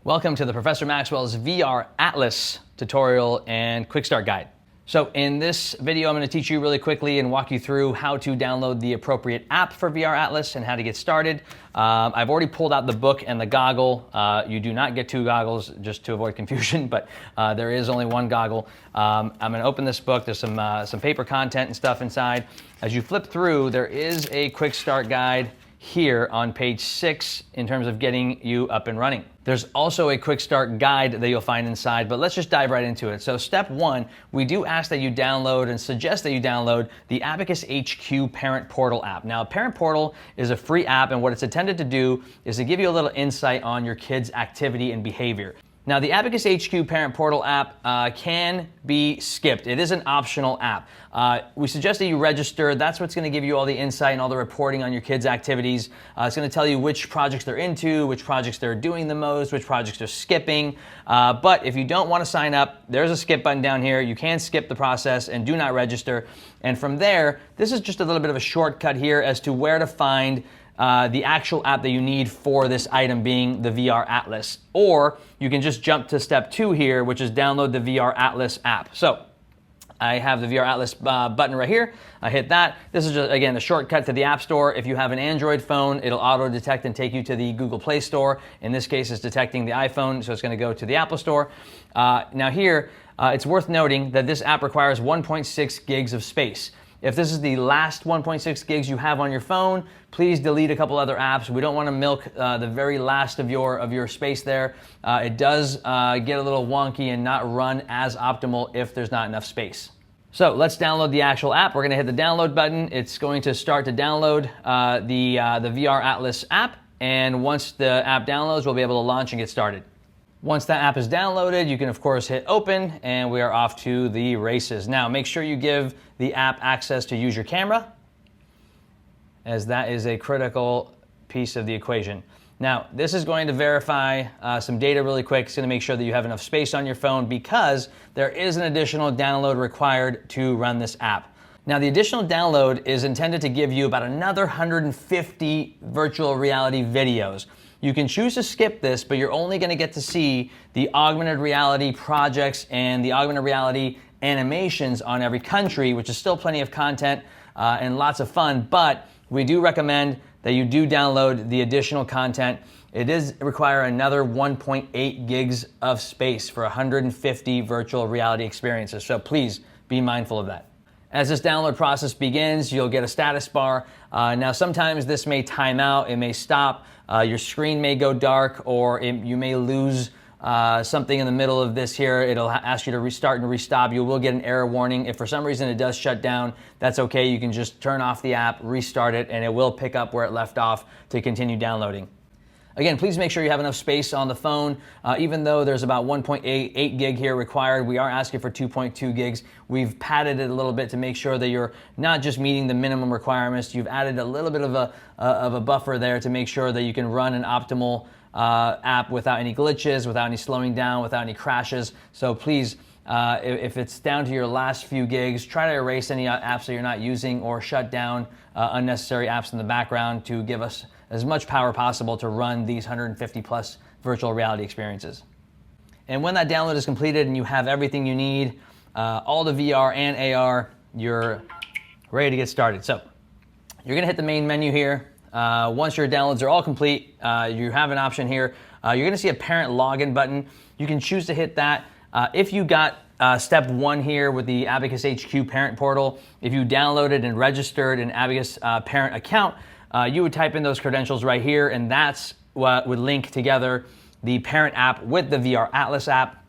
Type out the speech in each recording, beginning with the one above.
Welcome to the Professor Maxwell's VR Atlas tutorial and quick start guide. So in this video, I'm going to teach you really quickly and walk you through how to download the appropriate app for VR Atlas and how to get started. I've already pulled out the book and the goggle. You do not get two goggles just to avoid confusion, but there is only one goggle. I'm going to open this book. There's some paper content and stuff inside. As you flip through, there is a quick start guide here on page 6 in terms of getting you up and running. There's also a quick start guide that you'll find inside, but let's just dive right into it. So step 1, we do ask that you download and suggest that you download the Abacus HQ Parent Portal app. Now, Parent Portal is a free app, and what it's intended to do is to give you a little insight on your kids' activity and behavior. Now, the Abacus HQ Parent Portal app can be skipped. It is an optional app. We suggest that you register. That's what's going to give you all the insight and all the reporting on your kids' activities. It's going to tell you which projects they're into, which projects they're doing the most, which projects they're skipping. But if you don't want to sign up, there's a skip button down here. You can skip the process and do not register. And from there, this is just a little bit of a shortcut here as to where to find the actual app that you need for this item, being the VR Atlas. Or you can just jump to step 2 here, which is download the VR Atlas app. So I have the VR Atlas button right here. I hit that. This is just, again, a shortcut to the App Store. If you have an Android phone, it'll auto-detect and take you to the Google Play Store. In this case, it's detecting the iPhone, so it's going to go to the Apple Store. Now here, it's worth noting that this app requires 1.6 gigs of space. If this is the last 1.6 gigs you have on your phone, please delete a couple other apps. We don't want to milk the very last of your space there. It does get a little wonky and not run as optimal if there's not enough space. So let's download the actual app. We're going to hit the download button. It's going to start to download the VR Atlas app, and once the app downloads, we'll be able to launch and get started. Once that app is downloaded, you can of course hit open, and we are off to the races. Now, make sure you give the app access to use your camera, as that is a critical piece of the equation. Now, this is going to verify some data really quick. It's going to make sure that you have enough space on your phone, because there is an additional download required to run this app. Now, the additional download is intended to give you about another 150 virtual reality videos. You can choose to skip this, but you're only going to get to see the augmented reality projects and the augmented reality animations on every country, which is still plenty of content and lots of fun, but we do recommend that you do download the additional content. It does require another 1.8 gigs of space for 150 virtual reality experiences, so please be mindful of that. As this download process begins, you'll get a status bar. Now, sometimes this may time out, it may stop, your screen may go dark, or you may lose something in the middle of this here. It'll ask you to restart and restop. You will get an error warning. If for some reason it does shut down, that's okay. You can just turn off the app, restart it, and it will pick up where it left off to continue downloading. Again, please make sure you have enough space on the phone. Even though there's about 1.8 gig here required, we are asking for 2.2 gigs. We've padded it a little bit to make sure that you're not just meeting the minimum requirements. You've added a little bit of a buffer there to make sure that you can run an optimal app without any glitches, without any slowing down, without any crashes. So please, if it's down to your last few gigs, try to erase any apps that you're not using, or shut down unnecessary apps in the background to give us as much power possible to run these 150 plus virtual reality experiences. And when that download is completed and you have everything you need, all the VR and AR, you're ready to get started. So you're gonna hit the main menu here. Once your downloads are all complete, you have an option here. You're gonna see a parent login button. You can choose to hit that. If you got step 1 here with the Abacus HQ Parent Portal, if you downloaded and registered an Abacus parent account, you would type in those credentials right here, and that's what would link together the parent app with the VR Atlas app.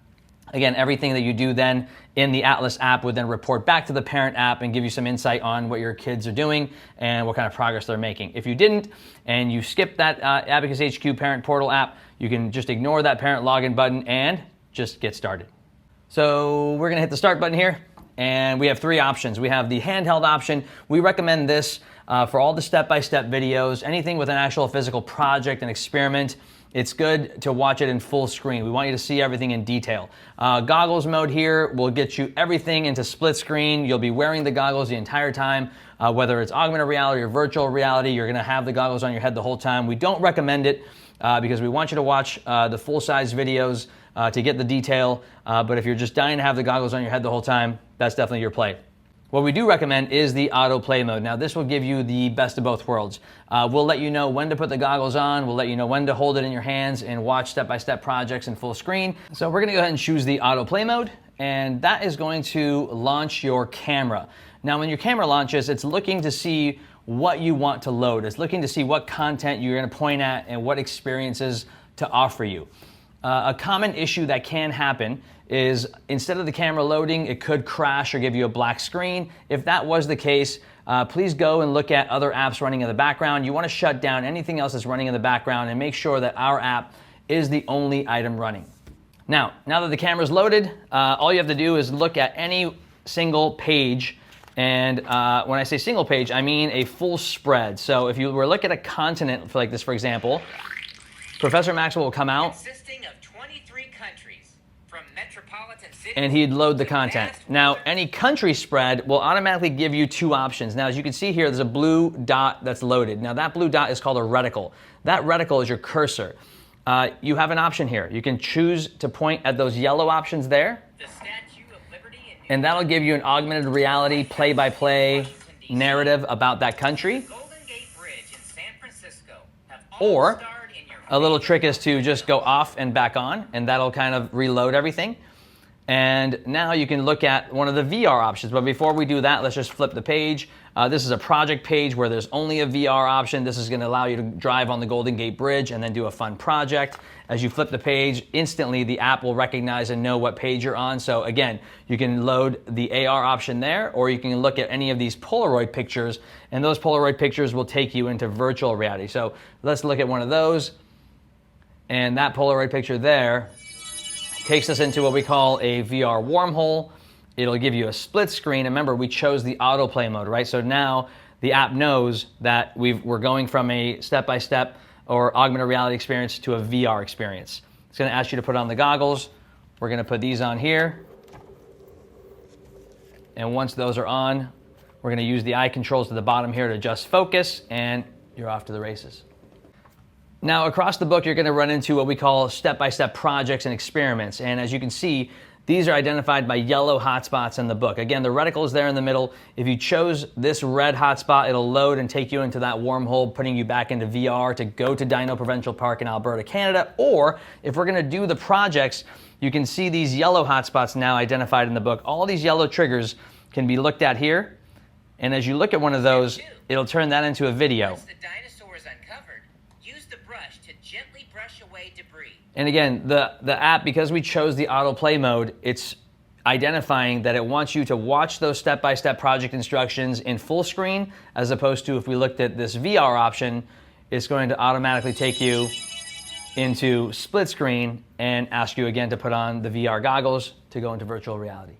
Again, everything that you do then in the Atlas app would then report back to the parent app and give you some insight on what your kids are doing and what kind of progress they're making. If you didn't and you skipped that Abacus HQ Parent Portal app, you can just ignore that parent login button and just get started. So we're gonna hit the start button here, and we have 3 options. We have the handheld option. We recommend this for all the step-by-step videos, anything with an actual physical project and experiment. It's good to watch it in full screen. We want you to see everything in detail. Goggles mode here will get you everything into split screen. You'll be wearing the goggles the entire time. Whether it's augmented reality or virtual reality, you're gonna have the goggles on your head the whole time. We don't recommend it because we want you to watch the full-size videos to get the detail. But if you're just dying to have the goggles on your head the whole time, that's definitely your play. What we do recommend is the autoplay mode. Now this will give you the best of both worlds. We'll let you know when to put the goggles on, we'll let you know when to hold it in your hands and watch step-by-step projects in full screen. So we're gonna go ahead and choose the autoplay mode, and that is going to launch your camera. Now when your camera launches, it's looking to see what you want to load. It's looking to see what content you're gonna point at and what experiences to offer you. A common issue that can happen is instead of the camera loading, it could crash or give you a black screen. If that was the case, please go and look at other apps running in the background. You want to shut down anything else that's running in the background and make sure that our app is the only item running. Now that the camera's loaded, all you have to do is look at any single page. And when I say single page, I mean a full spread. So if you were looking at a continent like this, for example, Professor Maxwell will come out consisting of 23 countries from metropolitan cities, and he'd load the content. Now, any country spread will automatically give you two options. Now, as you can see here, there's a blue dot that's loaded. Now, that blue dot is called a reticle. That reticle is your cursor. You have an option here. You can choose to point at those yellow options there, the Statue of Liberty, and that'll give you an augmented reality play-by-play narrative about that country. Golden Gate Bridge in San Francisco have Or starred in your a little trick is to just go off and back on, and that'll kind of reload everything. And now you can look at one of the VR options. But before we do that, let's just flip the page. This is a project page where there's only a VR option. This is going to allow you to drive on the Golden Gate Bridge and then do a fun project. As you flip the page, instantly the app will recognize and know what page you're on. So again, you can load the AR option there, or you can look at any of these Polaroid pictures, and those Polaroid pictures will take you into virtual reality. So let's look at one of those. And that Polaroid picture there takes us into what we call a VR wormhole. It'll give you a split screen. And remember, we chose the autoplay mode, right? So now the app knows that we're going from a step-by-step or augmented reality experience to a VR experience. It's going to ask you to put on the goggles. We're going to put these on here. And once those are on, we're going to use the eye controls to the bottom here to adjust focus, and you're off to the races. Now, across the book, you're going to run into what we call step-by-step projects and experiments. And as you can see, these are identified by yellow hotspots in the book. Again, the reticle is there in the middle. If you chose this red hotspot, it'll load and take you into that wormhole, putting you back into VR to go to Dino Provincial Park in Alberta, Canada. Or if we're going to do the projects, you can see these yellow hotspots now identified in the book. All these yellow triggers can be looked at here. And as you look at one of those, it'll turn that into a video. Once the dinosaur is uncovered, use the brush to gently brush away debris. And again, the app, because we chose the autoplay mode, it's identifying that it wants you to watch those step-by-step project instructions in full screen, as opposed to if we looked at this VR option, it's going to automatically take you into split screen and ask you again to put on the VR goggles to go into virtual reality.